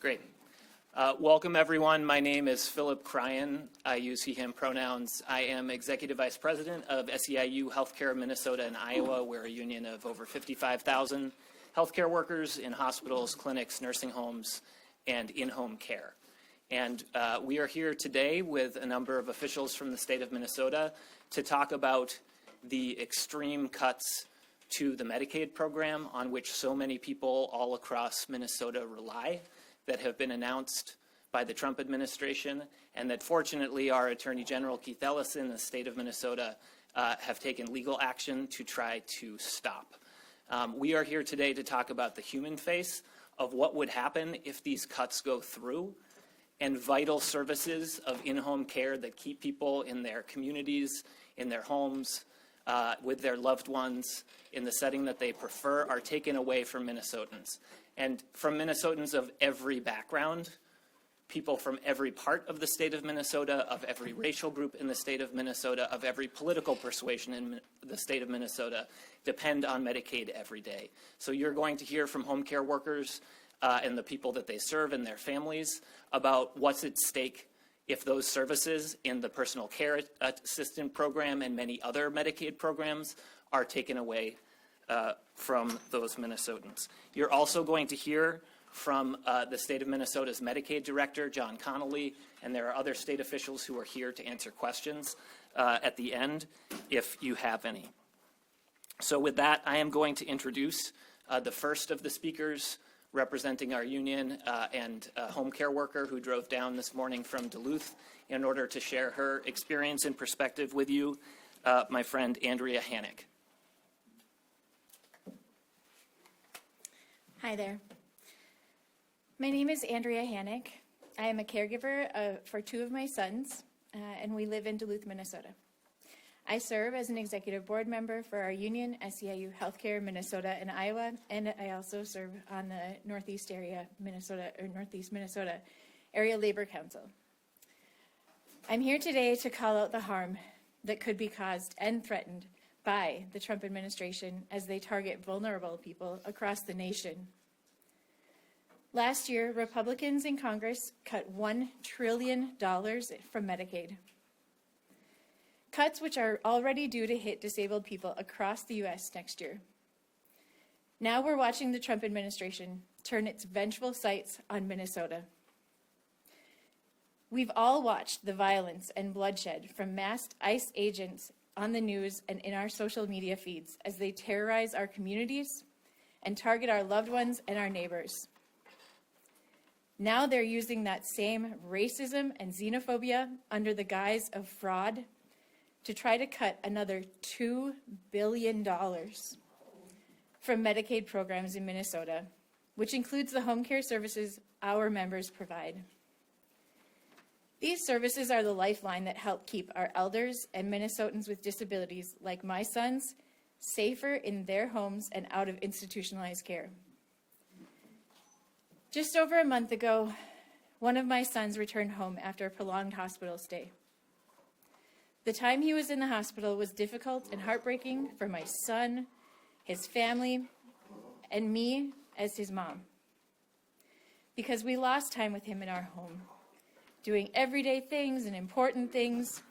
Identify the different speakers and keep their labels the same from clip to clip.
Speaker 1: Great. Welcome, everyone. My name is Philip Cryan. I use he, him pronouns. I am Executive Vice President of SEIU Healthcare Minnesota and Iowa. We're a union of over 55,000 healthcare workers in hospitals, clinics, nursing homes, and in-home care. And we are here today with a number of officials from the state of Minnesota to talk about the extreme cuts to the Medicaid program on which so many people all across Minnesota rely, that have been announced by the Trump administration, and that fortunately our Attorney General Keith Ellison in the state of Minnesota have taken legal action to try to stop. We are here today to talk about the human face of what would happen if these cuts go through, and vital services of in-home care that keep people in their communities, in their homes, with their loved ones, in the setting that they prefer, are taken away from Minnesotans. And from Minnesotans of every background, people from every part of the state of Minnesota, of every racial group in the state of Minnesota, of every political persuasion in the state of Minnesota, depend on Medicaid every day. So you're going to hear from home care workers and the people that they serve and their families about what's at stake if those services in the personal care assistant program and many other Medicaid programs are taken away from those Minnesotans. You're also going to hear from the state of Minnesota's Medicaid director, John Connolly, and there are other state officials who are here to answer questions at the end if you have any. So with that, I am going to introduce the first of the speakers representing our union and a home care worker who drove down this morning from Duluth in order to share her experience and perspective with you, my friend Andrea Hannick.
Speaker 2: Hi there. My name is Andrea Hannick. I am a caregiver for two of my sons, and we live in Duluth, Minnesota. I serve as an executive board member for our union, SEIU Healthcare Minnesota and Iowa, and I also serve on the Northeast Minnesota Area Labor Council. I'm here today to call out the harm that could be caused and threatened by the Trump administration as they target vulnerable people across the nation. Last year, Republicans in Congress cut $1 trillion from Medicaid. Cuts which are already due to hit disabled people across the U.S. next year. Now we're watching the Trump administration turn its vengeful sights on Minnesota. We've all watched the violence and bloodshed from masked ICE agents on the news and in our social media feeds as they terrorize our communities and target our loved ones and our neighbors. Now they're using that same racism and xenophobia under the guise of fraud to try to cut another $2 billion from Medicaid programs in Minnesota, which includes the home care services our members provide. These services are the lifeline that help keep our elders and Minnesotans with disabilities, like my sons, safer in their homes and out of institutionalized care. Just over a month ago, one of my sons returned home after a prolonged hospital stay. The time he was in the hospital was difficult and heartbreaking for my son, his family, and me as his mom, because we lost time with him in our home, doing everyday things and important things,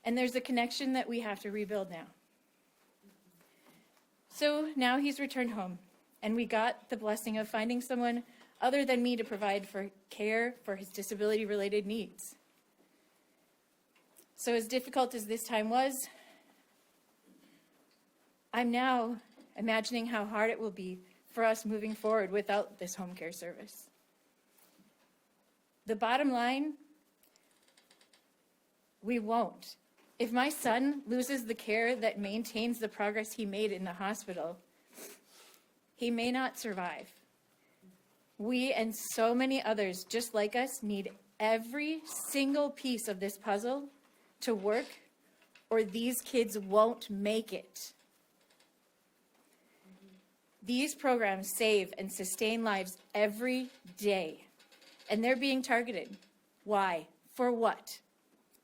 Speaker 2: and there's a connection that we have to rebuild now. So now he's returned home, and we got the blessing of finding someone other than me to provide for care for his disability-related needs. So as difficult as this time was, I'm now imagining how hard it will be for us moving forward without this home care service. The bottom line, we won't. If my son loses the care that maintains the progress he made in the hospital, he may not survive. We and so many others just like us need every single piece of this puzzle to work, or these kids won't make it. These programs save and sustain lives every day, and they're being targeted. Why? For what?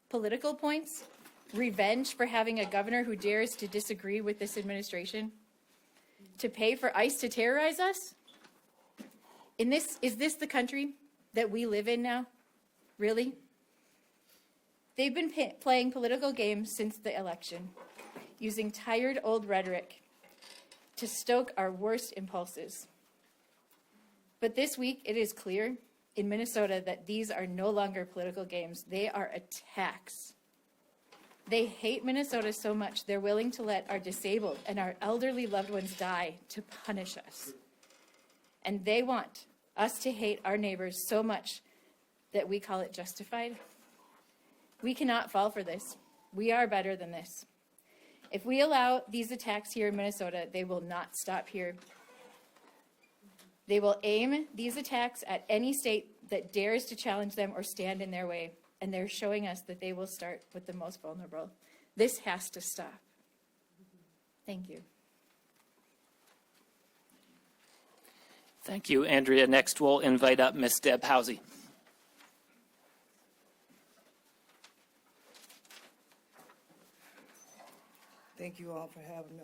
Speaker 2: Political points? Revenge for having a governor who dares to disagree with this administration? To pay for ICE to terrorize us? Is this the country that we live in now? Really? They've been playing political games since the election, using tired old rhetoric to stoke our worst impulses. But this week, it is clear in Minnesota that these are no longer political games. They are attacks. They hate Minnesota so much, they're willing to let our disabled and our elderly loved ones die to punish us. And they want us to hate our neighbors so much that we call it justified. We cannot fall for this. We are better than this. If we allow these attacks here in Minnesota, they will not stop here. They will aim these attacks at any state that dares to challenge them or stand in their way. And they're showing us that they will start with the most vulnerable. This has to stop. Thank you.
Speaker 1: Thank you, Andrea. Next, we'll invite up Ms. Deb Housey.
Speaker 3: Thank you all for having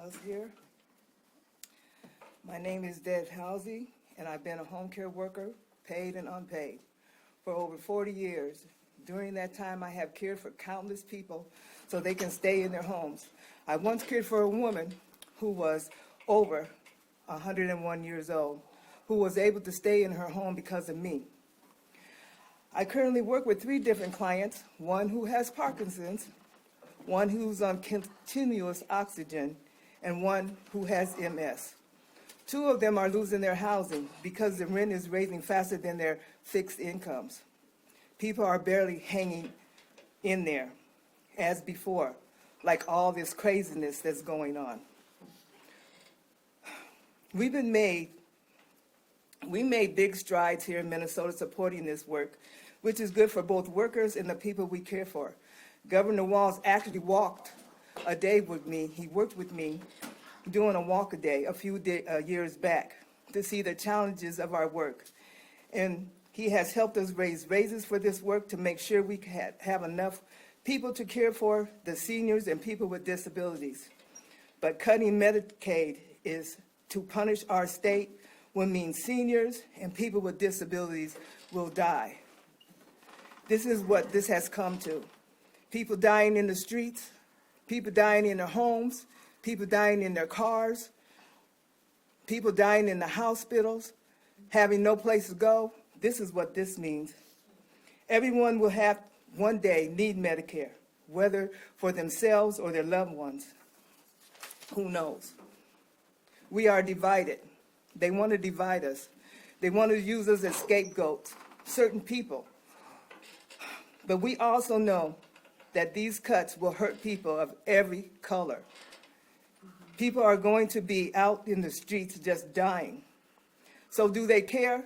Speaker 3: us here. My name is Deb Housey, and I've been a home care worker, paid and unpaid, for over 40 years. During that time, I have cared for countless people so they can stay in their homes. I once cared for a woman who was over 101 years old, who was able to stay in her home because of me. I currently work with 3 different clients, one who has Parkinson's, one who's on continuous oxygen, and one who has MS. 2 of them are losing their housing because the rent is raising faster than their fixed incomes. People are barely hanging in there as before, like all this craziness that's going on. We made big strides here in Minnesota supporting this work, which is good for both workers and the people we care for. Governor Walz actually walked a day with me. He worked with me doing a walk a day a few years back to see the challenges of our work. And he has helped us raise raises for this work to make sure we have enough people to care for the seniors and people with disabilities. But cutting Medicaid is to punish our state will mean seniors and people with disabilities will die. This is what this has come to. People dying in the streets, people dying in their homes, people dying in their cars, people dying in the hospitals, having no place to go. This is what this means. Everyone will have one day need Medicare, whether for themselves or their loved ones. Who knows? We are divided. They want to divide us. They want to use us as scapegoats, certain people. But we also know that these cuts will hurt people of every color. People are going to be out in the streets just dying. So do they care?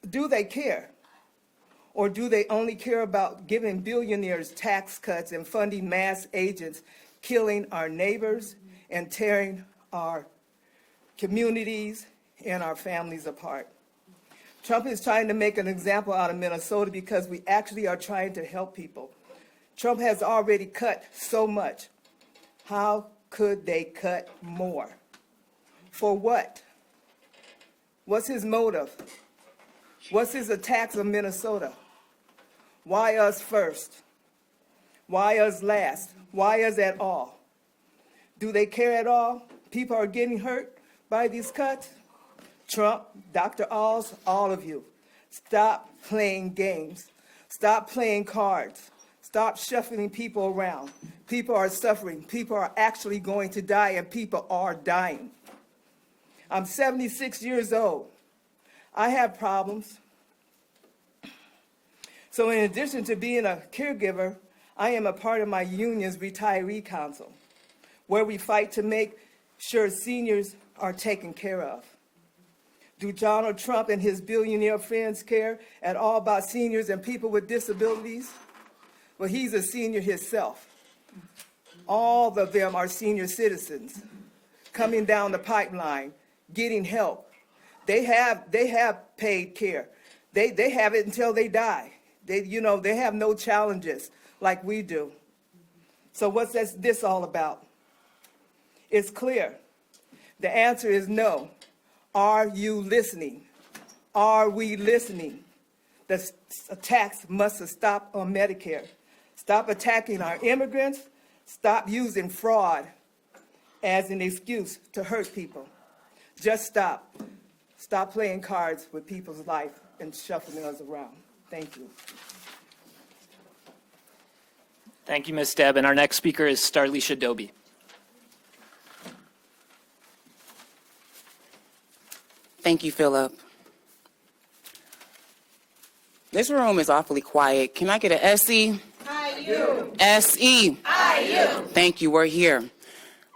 Speaker 3: Do they care? Or do they only care about giving billionaires tax cuts and funding mass agents, killing our neighbors and tearing our communities and our families apart? Trump is trying to make an example out of Minnesota because we actually are trying to help people. Trump has already cut so much. How could they cut more? For what? What's his motive? What's his attacks on Minnesota? Why us first? Why us last? Why us at all? Do they care at all? People are getting hurt by these cuts. Trump, Dr. Oz, all of you, stop playing games. Stop playing cards. Stop shuffling people around. People are suffering. People are actually going to die, and people are dying. I'm 76 years old. I have problems. So in addition to being a caregiver, I am a part of my union's retiree council, where we fight to make sure seniors are taken care of. Do Donald Trump and his billionaire friends care at all about seniors and people with disabilities? Well, he's a senior himself. All of them are senior citizens coming down the pipeline, getting help. They have paid care. They have it until they die. They have no challenges like we do. So what's this all about? It's clear. The answer is no. Are you listening? Are we listening? The attacks must stop on Medicare. Stop attacking our immigrants. Stop using fraud as an excuse to hurt people. Just stop. Stop playing cards with people's life and shuffling us around. Thank you.
Speaker 1: Thank you, Ms. Deb. And our next speaker is Starlisha Doby.
Speaker 4: Thank you, Philip. This room is awfully quiet. Can I get an SE? I-U. S-E. I-U. Thank you. We're here.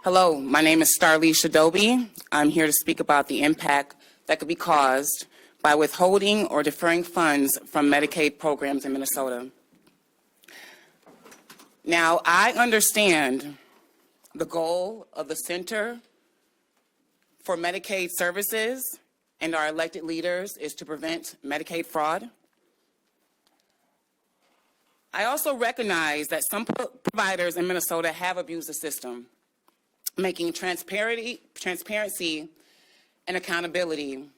Speaker 4: Hello, my name is Starlisha Doby. I'm here to speak about the impact that could be caused by withholding or deferring funds from Medicaid programs in Minnesota. Now, I understand the goal of the Center for Medicaid Services and our elected leaders is to prevent Medicaid fraud. I also recognize that some providers in Minnesota have abused the system, making transparency and accountability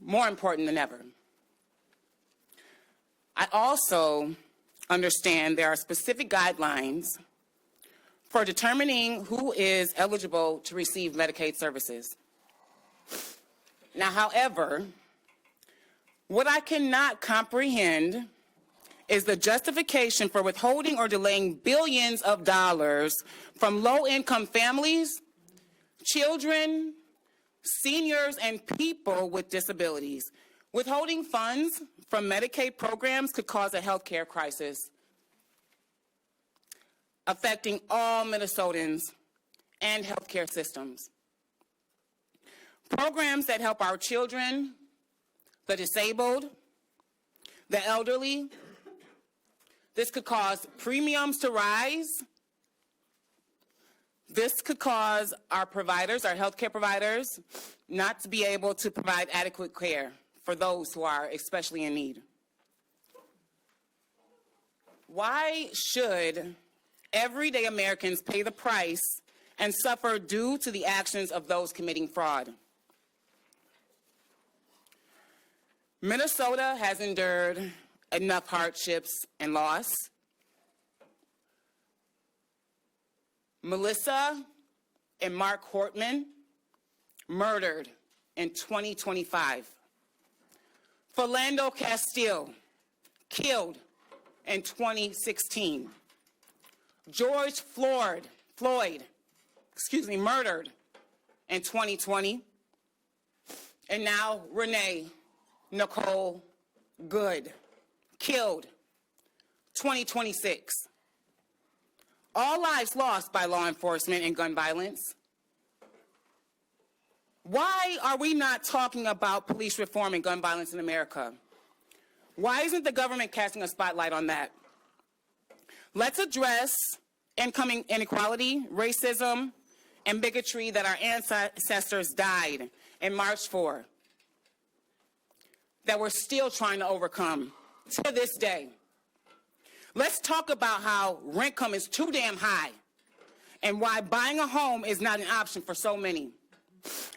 Speaker 4: more important than ever. I also understand there are specific guidelines for determining who is eligible to receive Medicaid services. Now, however, what I cannot comprehend is the justification for withholding or delaying billions of dollars from low-income families, children, seniors, and people with disabilities. Withholding funds from Medicaid programs could cause a health care crisis affecting all Minnesotans and healthcare systems. Programs that help our children, the disabled, the elderly, this could cause premiums to rise. This could cause our providers, our healthcare providers, not to be able to provide adequate care for those who are especially in need. Why should everyday Americans pay the price and suffer due to the actions of those committing fraud? Minnesota has endured enough hardships and loss. Melissa and Mark Hortman murdered in 2025. Philando Castile killed in 2016. George Floyd, murdered in 2020. And now Renee Nicole Good, killed 2026. All lives lost by law enforcement and gun violence. Why are we not talking about police reform and gun violence in America? Why isn't the government casting a spotlight on that? Let's address incoming inequality, racism, and bigotry that our ancestors died and marched for, that we're still trying to overcome to this day. Let's talk about how rent income is too damn high and why buying a home is not an option for so many.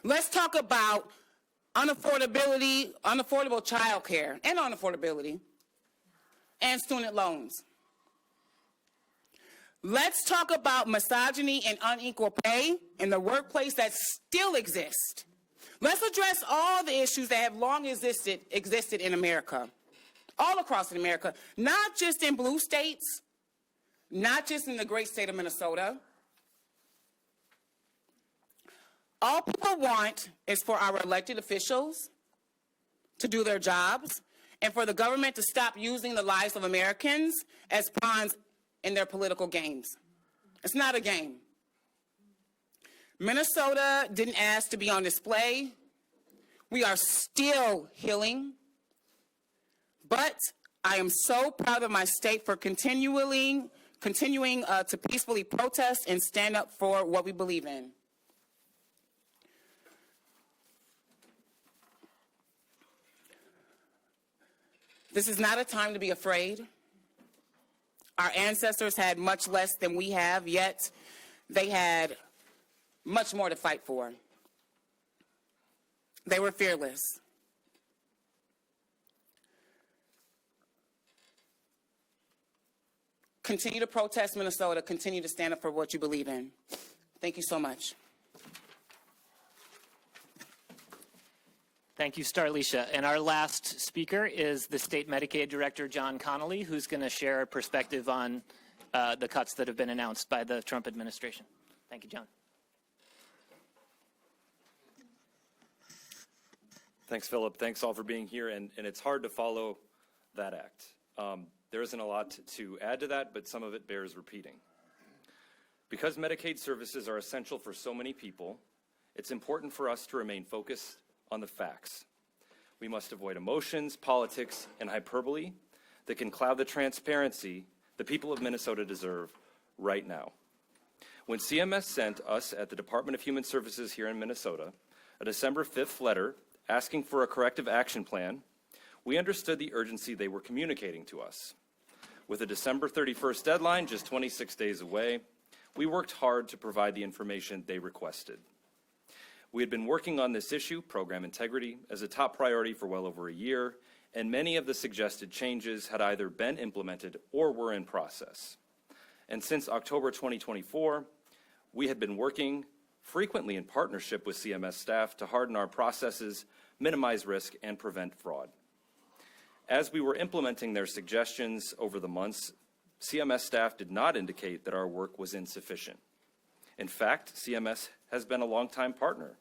Speaker 4: Let's talk about unaffordable childcare and unaffordability and student loans. Let's talk about misogyny and unequal pay in the workplace that still exist. Let's address all the issues that have long existed in America, all across America, not just in blue states, not just in the great state of Minnesota. All people want is for our elected officials to do their jobs and for the government to stop using the lives of Americans as pawns in their political games. It's not a game. Minnesota didn't ask to be on display. We are still healing. But I am so proud of my state for continuing to peacefully protest and stand up for what we believe in. This is not a time to be afraid. Our ancestors had much less than we have, yet they had much more to fight for. They were fearless. Continue to protest, Minnesota. Continue to stand up for what you believe in. Thank you so much.
Speaker 1: Thank you, Starlisha. And our last speaker is the State Medicaid Director, John Connolly, who's going to share a perspective on the cuts that have been announced by the Trump administration. Thank you, John.
Speaker 5: Thanks, Philip. Thanks all for being here. And it's hard to follow that act. There isn't a lot to add to that, but some of it bears repeating. Because Medicaid services are essential for so many people, it's important for us to remain focused on the facts. We must avoid emotions, politics, and hyperbole that can cloud the transparency the people of Minnesota deserve right now. When CMS sent us at the Department of Human Services here in Minnesota a December 5th letter asking for a corrective action plan, we understood the urgency they were communicating to us. With a December 31st deadline just 26 days away, we worked hard to provide the information they requested. We had been working on this issue, program integrity, as a top priority for well over a year, and many of the suggested changes had either been implemented or were in process. And since October 2024, we had been working frequently in partnership with CMS staff to harden our processes, minimize risk, and prevent fraud. As we were implementing their suggestions over the months, CMS staff did not indicate that our work was insufficient. In fact, CMS has been a longtime partner,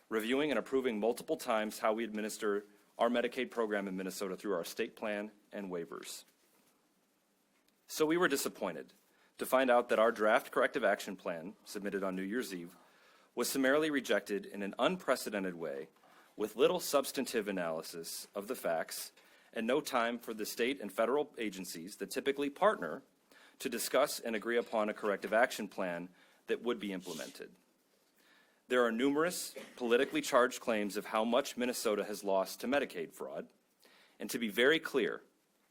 Speaker 5: reviewing and approving multiple times how we administer our Medicaid program in Minnesota through our state plan and waivers. So we were disappointed to find out that our draft corrective action plan, submitted on New Year's Eve, was summarily rejected in an unprecedented way, with little substantive analysis of the facts and no time for the state and federal agencies that typically partner to discuss and agree upon a corrective action plan that would be implemented. There are numerous politically charged claims of how much Minnesota has lost to Medicaid fraud, and to be very clear,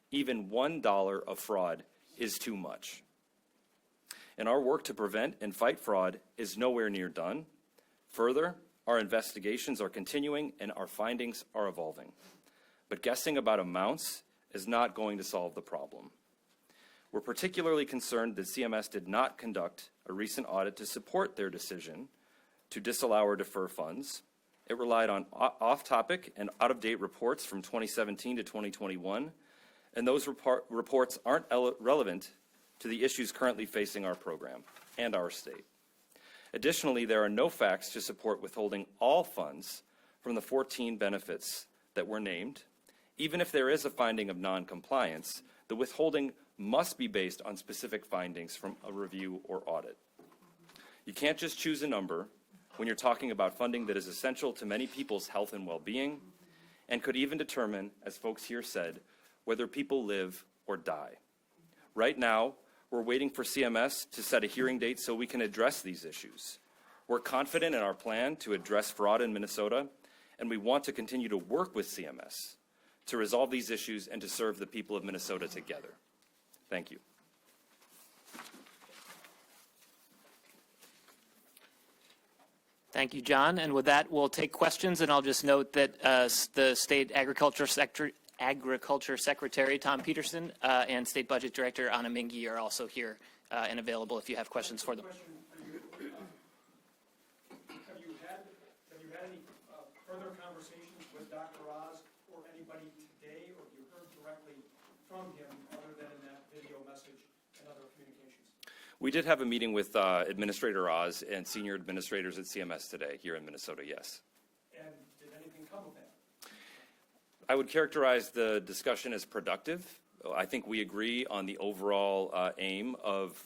Speaker 5: even $1 of fraud is too much. And our work to prevent and fight fraud is nowhere near done. Further, our investigations are continuing and our findings are evolving. But guessing about amounts is not going to solve the problem. We're particularly concerned that CMS did not conduct a recent audit to support their decision to disallow or defer funds. It relied on off-topic and out-of-date reports from 2017 to 2021, and those reports aren't relevant to the issues currently facing our program and our state. Additionally, there are no facts to support withholding all funds from the 14 benefits that were named. Even if there is a finding of non-compliance, the withholding must be based on specific findings from a review or audit. You can't just choose a number when you're talking about funding that is essential to many people's health and well-being, and could even determine, as folks here said, whether people live or die. Right now, we're waiting for CMS to set a hearing date so we can address these issues. We're confident in our plan to address fraud in Minnesota, and we want to continue to work with CMS to resolve these issues and to serve the people of Minnesota together. Thank you.
Speaker 1: Thank you, John. And with that, we'll take questions, and I'll just note that the State Agriculture Secretary, Tom Peterson, and State Budget Director, Anna Mingy, are also here and available if you have questions for them.
Speaker 6: Have you had any further conversations with Dr. Oz or anybody today, or have you heard directly from him other than in that video message and other communications?
Speaker 5: We did have a meeting with Administrator Oz and senior administrators at CMS today here in Minnesota, yes.
Speaker 6: And did anything come of that?
Speaker 5: I would characterize the discussion as productive. I think we agree on the overall aim of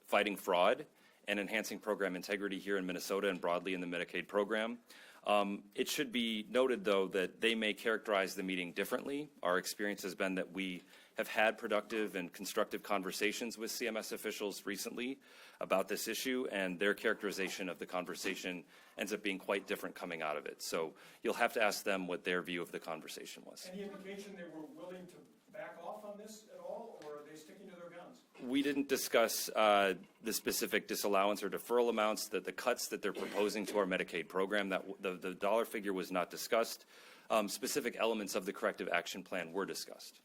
Speaker 5: fighting fraud and enhancing program integrity here in Minnesota and broadly in the Medicaid program. It should be noted, though, that they may characterize the meeting differently. Our experience has been that we have had productive and constructive conversations with CMS officials recently about this issue, and their characterization of the conversation ends up being quite different coming out of it. So you'll have to ask them what their view of the conversation was.
Speaker 6: Any indication they were willing to back off on this at all, or are they sticking to their guns?
Speaker 5: We didn't discuss the specific disallowance or deferral amounts, that the cuts that they're proposing to our Medicaid program, that the dollar figure was not discussed. Specific elements of the corrective action plan were discussed.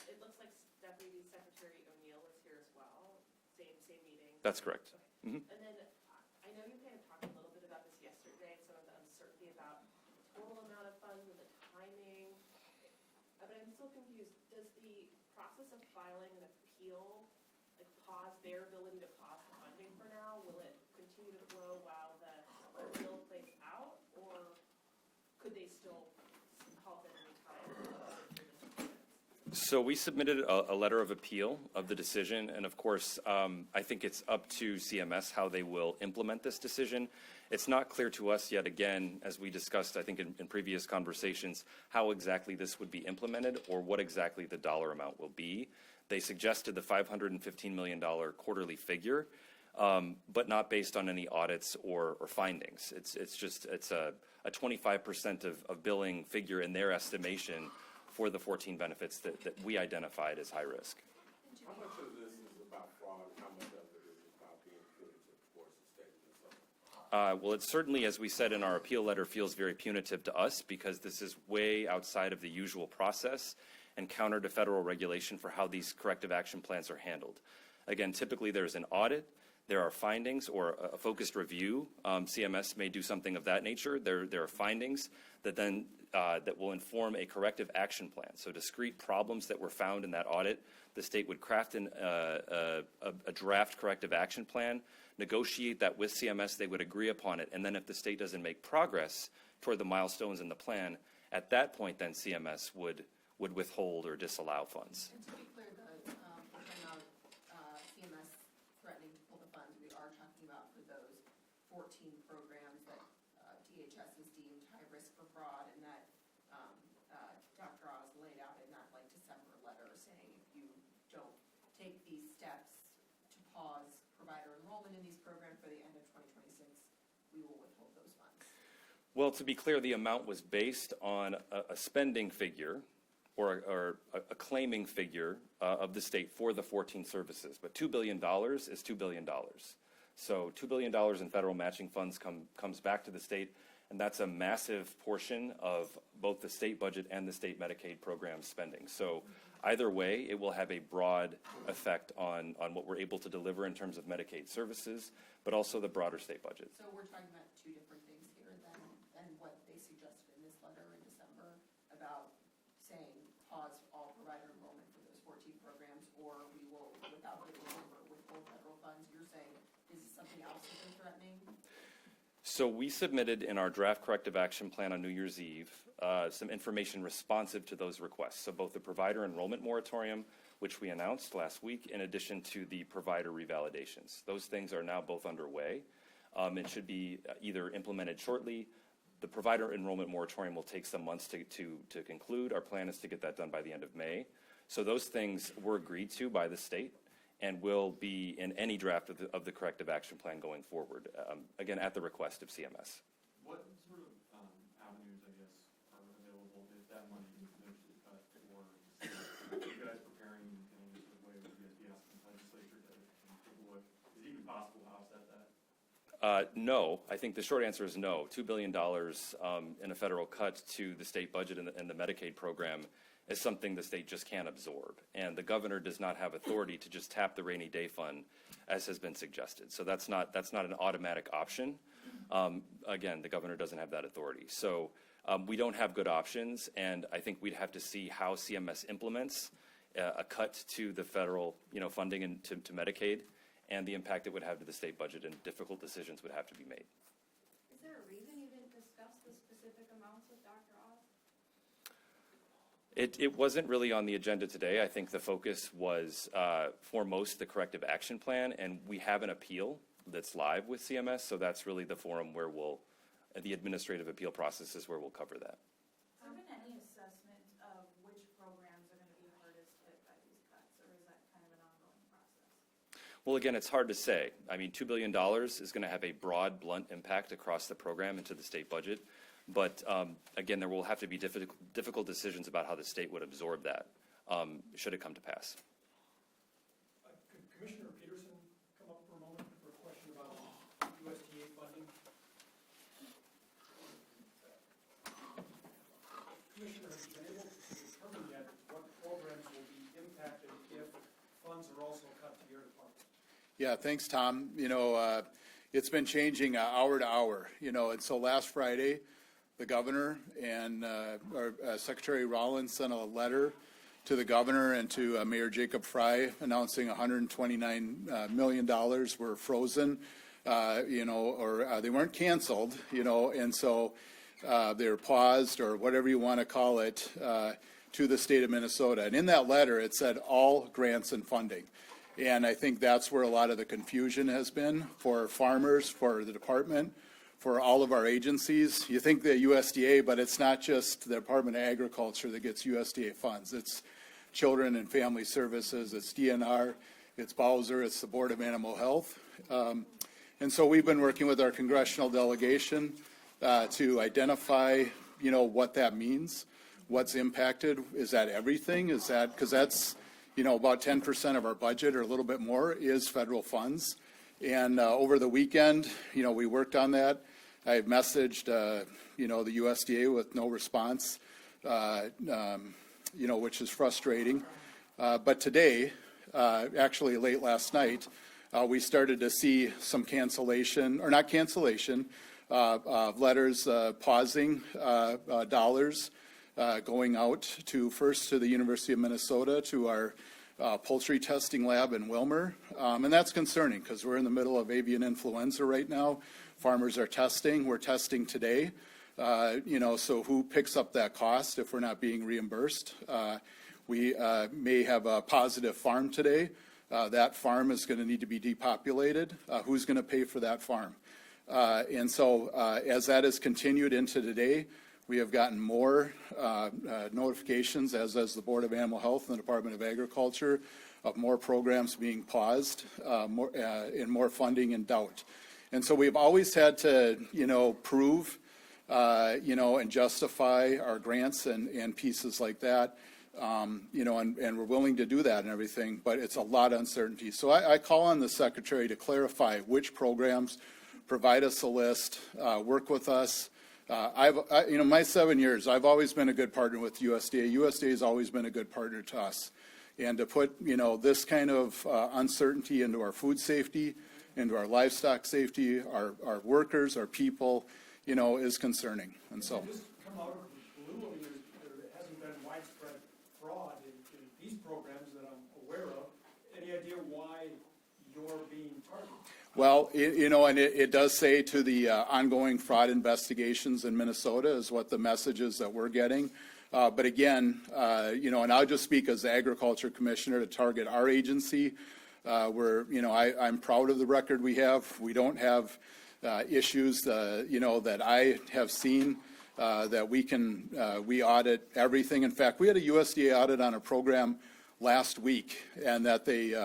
Speaker 7: It looks like Deputy Secretary O'Neill was here as well, same meeting.
Speaker 5: That's correct.
Speaker 7: And then I know you kind of talked a little bit about this yesterday, some of the uncertainty about the total amount of funds and the timing. But I'm still confused. Does the process of filing an appeal like pause their ability to pause the funding for now? Will it continue to flow while the appeal plays out, or could they still halt at any time?
Speaker 5: So we submitted a letter of appeal of the decision, and of course, I think it's up to CMS how they will implement this decision. It's not clear to us yet, again, as we discussed, I think, in previous conversations, how exactly this would be implemented or what exactly the dollar amount will be. They suggested the $515 million quarterly figure, but not based on any audits or findings. It's a 25% of billing figure in their estimation for the 14 benefits that we identified as high risk.
Speaker 8: How much of this is about fraud, and how much of it is about being punitive towards the state and so?
Speaker 5: Well, it certainly, as we said in our appeal letter, feels very punitive to us because this is way outside of the usual process and counter to federal regulation for how these corrective action plans are handled. Again, typically there's an audit, there are findings or a focused review. CMS may do something of that nature. There are findings that then that will inform a corrective action plan. So discrete problems that were found in that audit, the state would craft a draft corrective action plan, negotiate that with CMS, they would agree upon it, and then if the state doesn't make progress toward the milestones in the plan, at that point then CMS would withhold or disallow funds.
Speaker 9: And to be clear, we're talking about CMS threatening to pull the funds. We are talking about for those 14 programs that DHS has deemed high risk for fraud, and that Dr. Oz laid out in that December letter saying if you don't take these steps to pause provider enrollment in these programs for the end of 2026, we will withhold those funds.
Speaker 5: Well, to be clear, the amount was based on a spending figure or a claiming figure of the state for the 14 services. But $2 billion is $2 billion. So $2 billion in federal matching funds comes back to the state, and that's a massive portion of both the state budget and the state Medicaid program spending. So either way, it will have a broad effect on what we're able to deliver in terms of Medicaid services, but also the broader state budget.
Speaker 9: So we're talking about two different things here than what they suggested in this letter in December about saying pause all provider enrollment for those 14 programs, or we will, without giving over, withhold federal funds. You're saying this is something else that they're threatening?
Speaker 5: So we submitted in our draft corrective action plan on New Year's Eve some information responsive to those requests. So both the provider enrollment moratorium, which we announced last week, in addition to the provider revalidations. Those things are now both underway. It should be either implemented shortly. The provider enrollment moratorium will take some months to conclude. Our plan is to get that done by the end of May. So those things were agreed to by the state and will be in any draft of the corrective action plan going forward, again, at the request of CMS.
Speaker 6: What sort of avenues, I guess, are available if that money is eventually cut, or are you guys preparing in any sort of way, or would you guys be asking the legislature to take a look? Is it even possible to offset that?
Speaker 5: No, I think the short answer is no. $2 billion in a federal cut to the state budget and the Medicaid program is something the state just can't absorb. And the governor does not have authority to just tap the rainy day fund as has been suggested. So that's not an automatic option. Again, the governor doesn't have that authority. So we don't have good options, and I think we'd have to see how CMS implements a cut to the federal funding and to Medicaid, and the impact it would have to the state budget, and difficult decisions would have to be made.
Speaker 7: Is there a reason you didn't discuss the specific amounts with Dr. Oz?
Speaker 5: It wasn't really on the agenda today. I think the focus was foremost the corrective action plan, and we have an appeal that's live with CMS, so that's really the forum where the administrative appeal process is where we'll cover that.
Speaker 7: Has there been any assessment of which programs are going to be hardest hit by these cuts, or is that kind of an ongoing process?
Speaker 5: Well, again, it's hard to say. I mean, $2 billion is going to have a broad, blunt impact across the program into the state budget. But again, there will have to be difficult decisions about how the state would absorb that should it come to pass.
Speaker 10: Yeah, thanks, Tom. It's been changing hour to hour, and so last Friday, the governor and our Secretary Rollins sent a letter to the governor and to Mayor Jacob Fry announcing $129 million were frozen, or they weren't canceled, and so they were paused or whatever you want to call it to the state of Minnesota. And in that letter, it said all grants and funding. And I think that's where a lot of the confusion has been for farmers, for the department, for all of our agencies. You think the USDA, but it's not just the Department of Agriculture that gets USDA funds. It's Children and Family Services, it's DNR, it's Bowser, it's the Board of Animal Health. And so we've been working with our congressional delegation to identify, what that means, what's impacted. Is that everything? Is that, because that's, about 10% of our budget or a little bit more is federal funds. And over the weekend, we worked on that. I messaged, the USDA with no response, which is frustrating. But today, actually late last night, we started to see some cancellation, or not cancellation, letters pausing dollars going out to first to the University of Minnesota, to our poultry testing lab in Wilmer. And that's concerning because we're in the middle of avian influenza right now. Farmers are testing. We're testing today. So who picks up that cost if we're not being reimbursed? We may have a positive farm today. That farm is going to need to be depopulated. Who's going to pay for that farm? And so as that has continued into today, we have gotten more notifications, as the Board of Animal Health and the Department of Agriculture, of more programs being paused, and more funding in doubt. And so we've always had to, prove, and justify our grants and pieces like that, and we're willing to do that and everything, but it's a lot of uncertainty. So I call on the Secretary to clarify which programs, provide us a list, work with us. My 7 years, I've always been a good partner with USDA. USDA has always been a good partner to us. And to put, this kind of uncertainty into our food safety, into our livestock safety, our workers, our people, is concerning. And so.
Speaker 6: Just come out of the blue. I mean, there hasn't been widespread fraud in these programs that I'm aware of. Any idea why you're being targeted?
Speaker 10: Well, and it does say to the ongoing fraud investigations in Minnesota is what the message is that we're getting. But again, and I'll just speak as the Agriculture Commissioner to target our agency. I'm proud of the record we have. We don't have issues, that I have seen that we audit everything. In fact, we had a USDA audit on a program last week, and that they,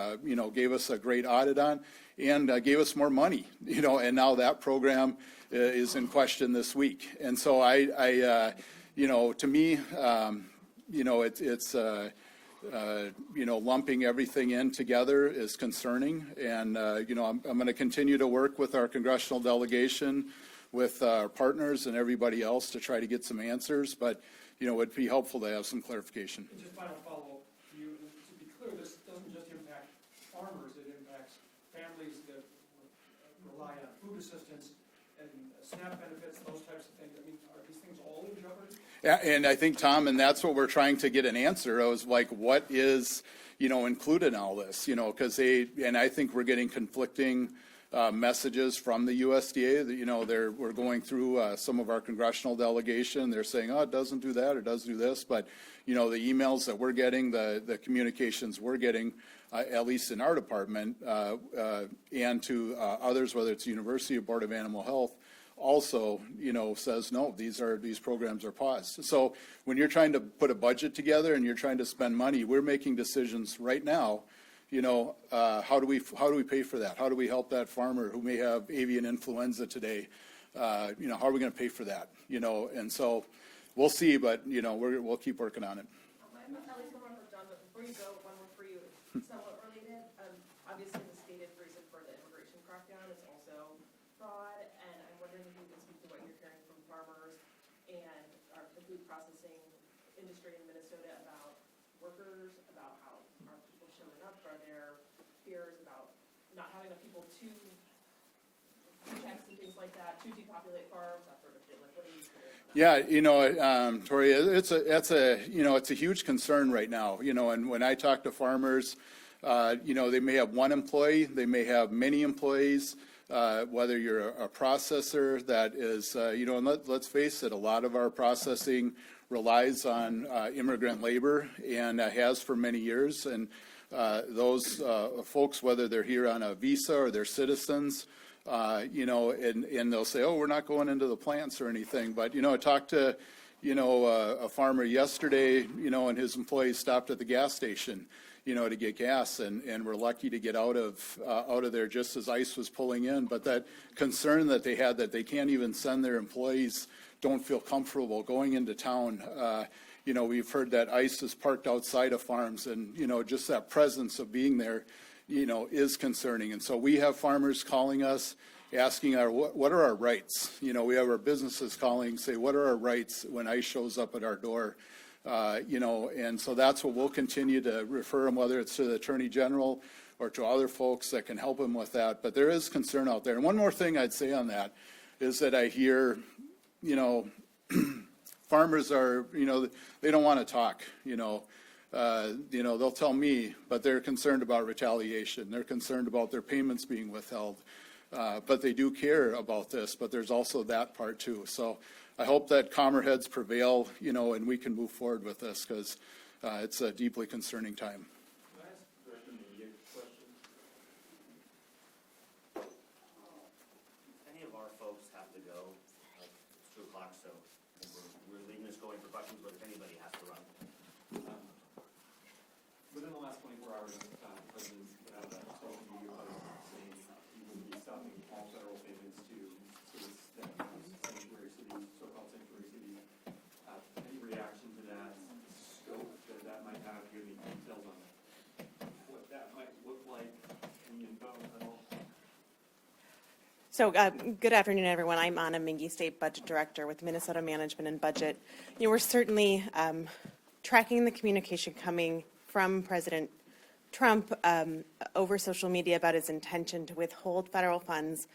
Speaker 10: gave us a great audit on, and gave us more money, and now that program is in question this week. And so to me, it's lumping everything in together is concerning. And, I'm going to continue to work with our congressional delegation, with our partners and everybody else to try to get some answers. But, it'd be helpful to have some clarification.
Speaker 6: And just final follow-up to you. To be clear, this doesn't just impact farmers. It impacts families that rely on food assistance and SNAP benefits, those types of things. I mean, are these things all in jeopardy?
Speaker 10: Yeah, and I think, Tom, and that's what we're trying to get an answer. I was like, what is, included in all this? Because and I think we're getting conflicting messages from the USDA. That, we're going through some of our congressional delegation. They're saying, oh, it doesn't do that or does do this. But, the emails that we're getting, the communications we're getting, at least in our department, and to others, whether it's University or Board of Animal Health, also, says, no, these programs are paused. So when you're trying to put a budget together and you're trying to spend money, we're making decisions right now, how do we pay for that? How do we help that farmer who may have avian influenza today? How are we going to pay for that? And so we'll see, but, we'll keep working on it.
Speaker 7: I'm at least one more for John, but before you go, one more for you. It's somewhat related. Obviously, the stated reason for the immigration crackdown is also fraud, and I'm wondering if you can speak to what you're hearing from farmers and the food processing industry in Minnesota about workers, about how are people showing up, are there fears about not having enough people to do checks and things like that, to depopulate farms, that sort of thing? Like, what are you doing about that?
Speaker 10: Yeah, Tori, it's a huge concern right now, and when I talk to farmers, they may have one employee, they may have many employees, whether you're a processor that is, and let's face it, a lot of our processing relies on immigrant labor and has for many years. And those folks, whether they're here on a visa or they're citizens, and they'll say, oh, we're not going into the plants or anything. But, I talked to, a farmer yesterday, and his employees stopped at the gas station, to get gas, and we're lucky to get out of there just as ICE was pulling in. But that concern that they had that they can't even send their employees, don't feel comfortable going into town. We've heard that ICE is parked outside of farms, and, just that presence of being there, is concerning. And so we have farmers calling us, asking what are our rights? We have our businesses calling, say, what are our rights when ICE shows up at our door? And so that's what we'll continue to refer them, whether it's to the Attorney General or to other folks that can help them with that. But there is concern out there. And one more thing I'd say on that is that I hear, farmers are, they don't want to talk, they'll tell me, but they're concerned about retaliation. They're concerned about their payments being withheld. But they do care about this, but there's also that part too. So I hope that calmer heads prevail, and we can move forward with this, because it's a deeply concerning time.
Speaker 8: Can I ask Director Media a question?
Speaker 11: Any of our folks have to go, it's 2 o'clock, so I think we're leaving this going for questions, but if anybody has to run.
Speaker 6: Within the last 24 hours, President put out a social media post saying he will be stopping all federal payments to states that have sanctuary cities, so-called sanctuary cities. Any reaction to that scope that might have? Do you have any details on what that might look like? Any info at all?
Speaker 12: So good afternoon, everyone. I'm Anna Mingy, State Budget Director with Minnesota Management and Budget. We're certainly tracking the communication coming from President Trump over social media about his intention to withhold federal funds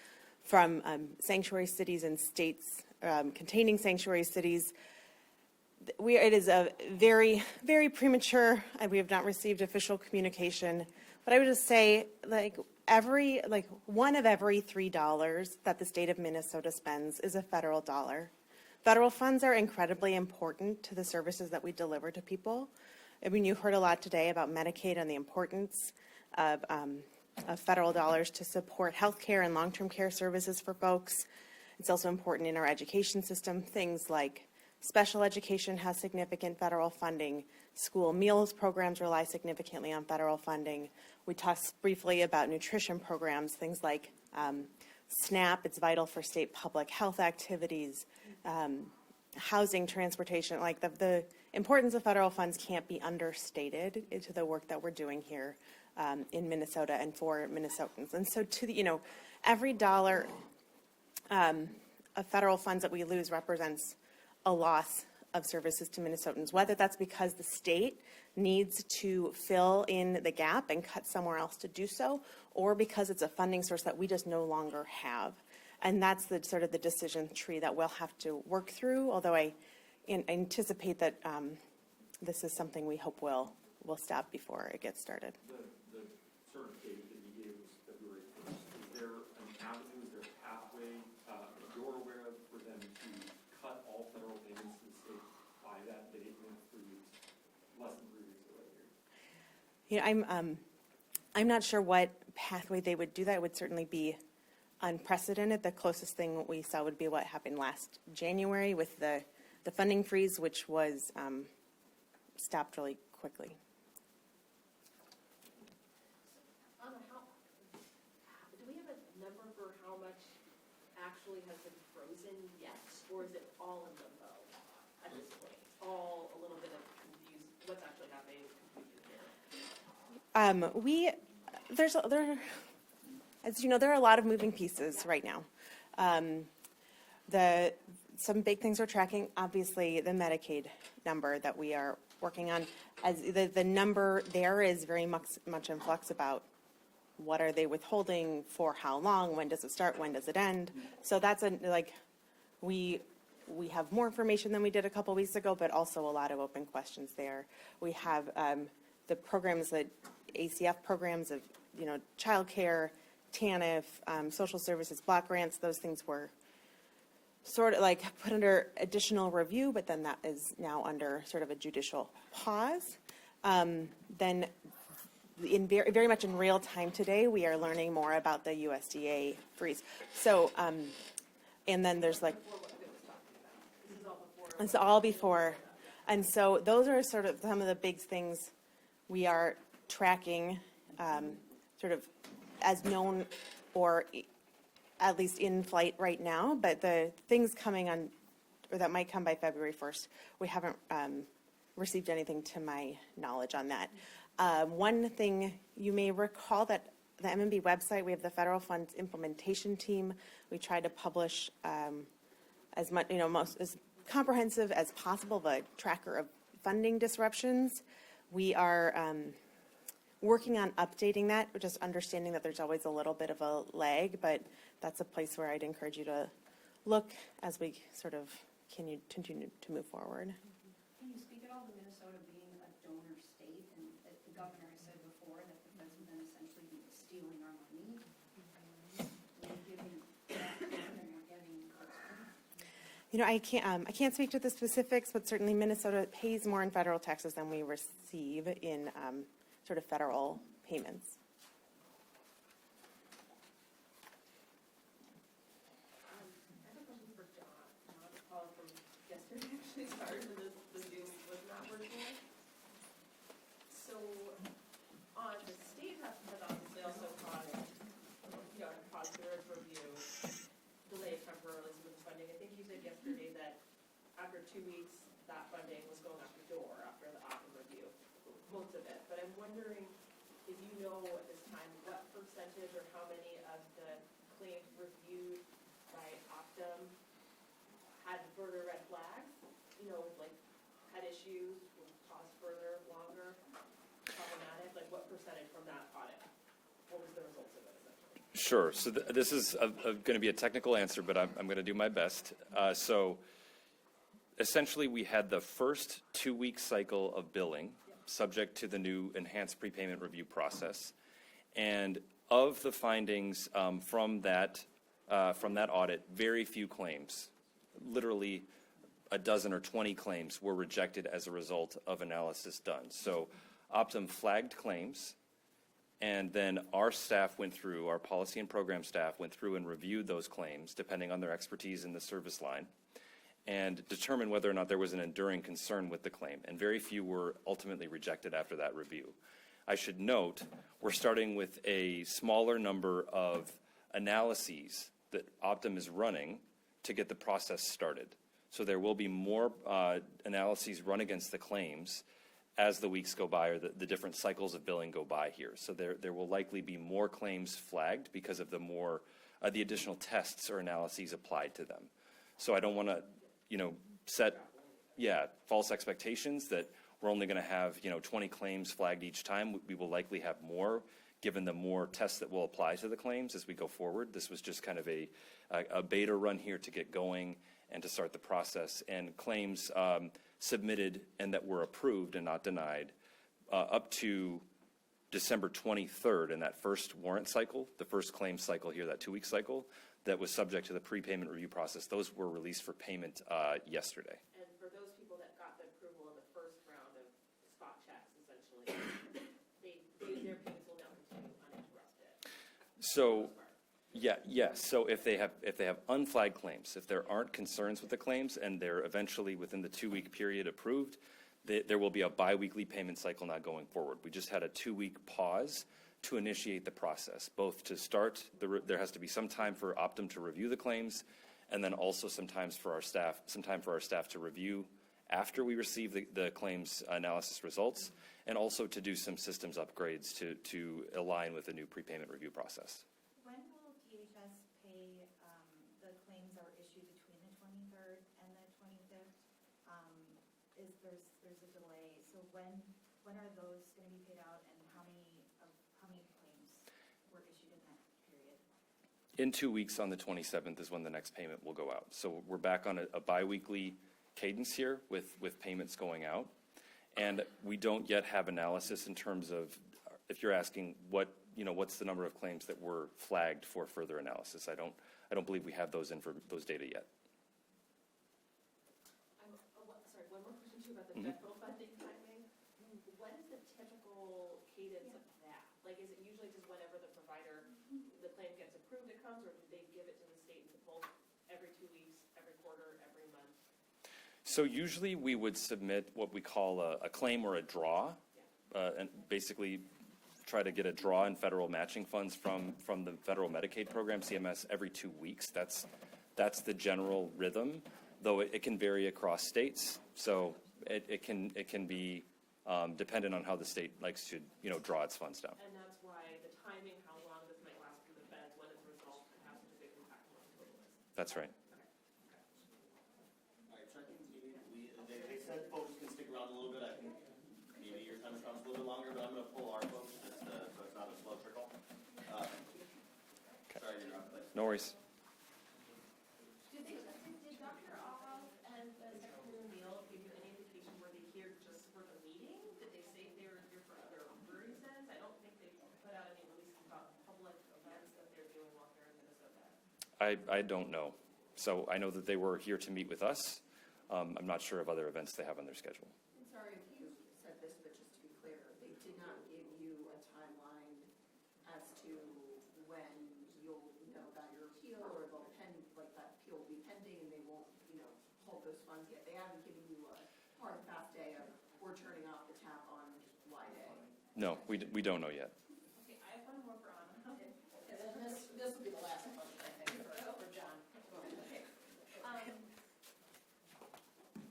Speaker 12: from sanctuary cities and states containing sanctuary cities. It is a very, very premature, and we have not received official communication. But I would just say, one of every $3 that the state of Minnesota spends is a federal dollar. Federal funds are incredibly important to the services that we deliver to people. I mean, you heard a lot today about Medicaid and the importance of federal dollars to support health care and long-term care services for folks. It's also important in our education system. Things like special education has significant federal funding. School meals programs rely significantly on federal funding. We talked briefly about nutrition programs, things like SNAP. It's vital for state public health activities. Housing, transportation, the importance of federal funds can't be understated to the work that we're doing here in Minnesota and for Minnesotans. And so every dollar of federal funds that we lose represents a loss of services to Minnesotans, whether that's because the state needs to fill in the gap and cut somewhere else to do so, or because it's a funding source that we just no longer have. And that's the sort of the decision tree that we'll have to work through, although I anticipate that this is something we hope will stop before it gets started.
Speaker 6: The sort of date that you gave was February 1st. Is there an avenue, is there a pathway you're aware of for them to cut all federal payments to the state by that date? 3 weeks, less than 3 weeks away here.
Speaker 12: I'm not sure what pathway they would do that. It would certainly be unprecedented. The closest thing we saw would be what happened last January with the funding freeze, which was stopped really quickly.
Speaker 7: Do we have a number for how much actually has been frozen yet, or is it all in limbo at this point? All a little bit of confused. What's actually happening?
Speaker 12: As you know, there are a lot of moving pieces right now. Some big things we're tracking, obviously, the Medicaid number that we are working on. As the number there is very much in flux about what are they withholding, for how long, when does it start, when does it end? So that's we have more information than we did a couple weeks ago, but also a lot of open questions there. We have the programs that ACF programs of, childcare, TANF, social services, block grants, those things were sort of put under additional review, but then that is now under sort of a judicial pause. Then very much in real time today, we are learning more about the USDA freeze. So, and then there's it's all before. And so those are sort of some of the big things we are tracking, sort of as known or at least in flight right now. But the things coming on, or that might come by February 1st, we haven't received anything to my knowledge on that. One thing you may recall that the MMB website, we have the federal funds implementation team. We try to publish as much, as comprehensive as possible, the tracker of funding disruptions. We are working on updating that, just understanding that there's always a little bit of a lag, but that's a place where I'd encourage you to look as we sort of continue to move forward.
Speaker 9: Can you speak at all to Minnesota being a donor state, and that the governor has said before that the feds would then essentially be stealing our money? We're giving back and we're getting
Speaker 12: I can't speak to the specifics, but certainly Minnesota pays more in federal taxes than we receive in sort of federal payments.
Speaker 7: I have a question for John. John called from yesterday, actually, sorry for this, the Zoom was not working. So, on the state has obviously also caused, caused their review, delay temporarily some of the funding. I think you said yesterday that after 2 weeks, that funding was going out the door after the Optum review, most of it. But I'm wondering if you know at this time what percentage or how many of the claims reviewed by Optum had further red flags, had issues, caused further, longer, problematic, what percentage from that audit? What was the results of it, essentially?
Speaker 5: Sure. So this is going to be a technical answer, but I'm going to do my best. So essentially, we had the first 2-week cycle of billing, subject to the new enhanced prepayment review process. And of the findings from that audit, very few claims, literally a dozen or 20 claims, were rejected as a result of analysis done. So Optum flagged claims, and then our staff went through, our policy and program staff went through and reviewed those claims, depending on their expertise in the service line, and determined whether or not there was an enduring concern with the claim. And very few were ultimately rejected after that review. I should note, we're starting with a smaller number of analyses that Optum is running to get the process started. So there will be more analyses run against the claims as the weeks go by, or the different cycles of billing go by here. So there will likely be more claims flagged because of the additional tests or analyses applied to them. So I don't want to, set, false expectations that we're only going to have, 20 claims flagged each time. We will likely have more, given the more tests that will apply to the claims as we go forward. This was just kind of a beta run here to get going and to start the process. And claims submitted and that were approved and not denied up to December 23rd in that first warrant cycle, the first claim cycle here, that 2-week cycle, that was subject to the prepayment review process. Those were released for payment yesterday.
Speaker 7: And for those people that got the approval in the first round of spot checks, essentially, their payments will now continue uninterrupted.
Speaker 5: So, yes. So if they have unflagged claims, if there aren't concerns with the claims and they're eventually within the 2-week period approved, there will be a biweekly payment cycle now going forward. We just had a 2-week pause to initiate the process, both to start, there has to be some time for Optum to review the claims, and then also some time for our staff to review after we receive the claims analysis results, and also to do some systems upgrades to align with the new prepayment review process.
Speaker 13: When will DHS pay the claims that were issued between the 23rd and the 25th? There's a delay. So when are those going to be paid out, and how many claims?
Speaker 5: In 2 weeks, on the 27th, is when the next payment will go out. So we're back on a biweekly cadence here with payments going out. And we don't yet have analysis in terms of, if you're asking what's the number of claims that were flagged for further analysis. I don't believe we have those data yet.
Speaker 7: Sorry, one more question too about the federal funding timing. What is the typical cadence of that? Like, is it usually just whenever the provider, the claim gets approved, it comes, or do they give it to the state in bulk every 2 weeks, every quarter, every month?
Speaker 5: So usually we would submit what we call a claim or a draw, and basically try to get a draw in federal matching funds from the federal Medicaid program, CMS, every 2 weeks. That's the general rhythm, though it can vary across states. So it can be dependent on how the state likes to draw its funds down.
Speaker 7: And that's why the timing, how long this might last for the feds, when it's resolved, can have such a big impact on the total list.
Speaker 5: That's right.
Speaker 11: All right, checking TV. They said folks can stick around a little bit. I think maybe your time comes a little bit longer, but I'm going to pull our folks so it's not a slow trickle. Sorry, you're up.
Speaker 5: No worries.
Speaker 7: Did Dr. Off and Secretary Neal give you any indication, were they here just for the meeting? Did they say they were here for other reasons? I don't think they put out any releases about public events that they're doing while they're in Minnesota.
Speaker 5: I don't know. So I know that they were here to meet with us. I'm not sure of other events they have on their schedule.
Speaker 9: I'm sorry if you said this, but just to be clear, they did not give you a timeline as to when you'll know about your appeal, or they'll that appeal will be pending and they won't, hold those funds yet. They haven't given you a hard and fast day of we're turning off the tap on Y day.
Speaker 5: No, we don't know yet.
Speaker 7: Okay, I have one more for Anna.
Speaker 9: And then this will be the last one, I think, for John. Okay.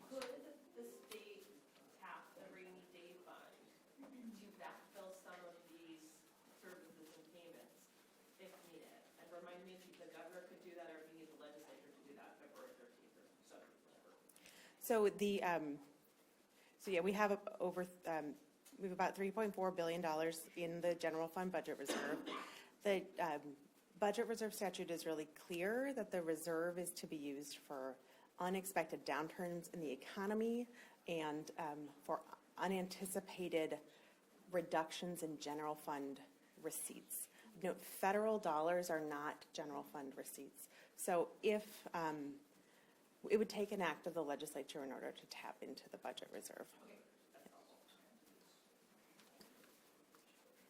Speaker 7: Could the state tap the rainy day fund to backfill some of these services and payments if needed? And remind me if the governor could do that, or if you need the legislature to do that February 13th or so, whatever.
Speaker 12: So we have we have about $3.4 billion in the general fund budget reserve. The budget reserve statute is really clear that the reserve is to be used for unexpected downturns in the economy and for unanticipated reductions in general fund receipts. Note, federal dollars are not general fund receipts. So if it would take an act of the legislature in order to tap into the budget reserve.
Speaker 7: Okay,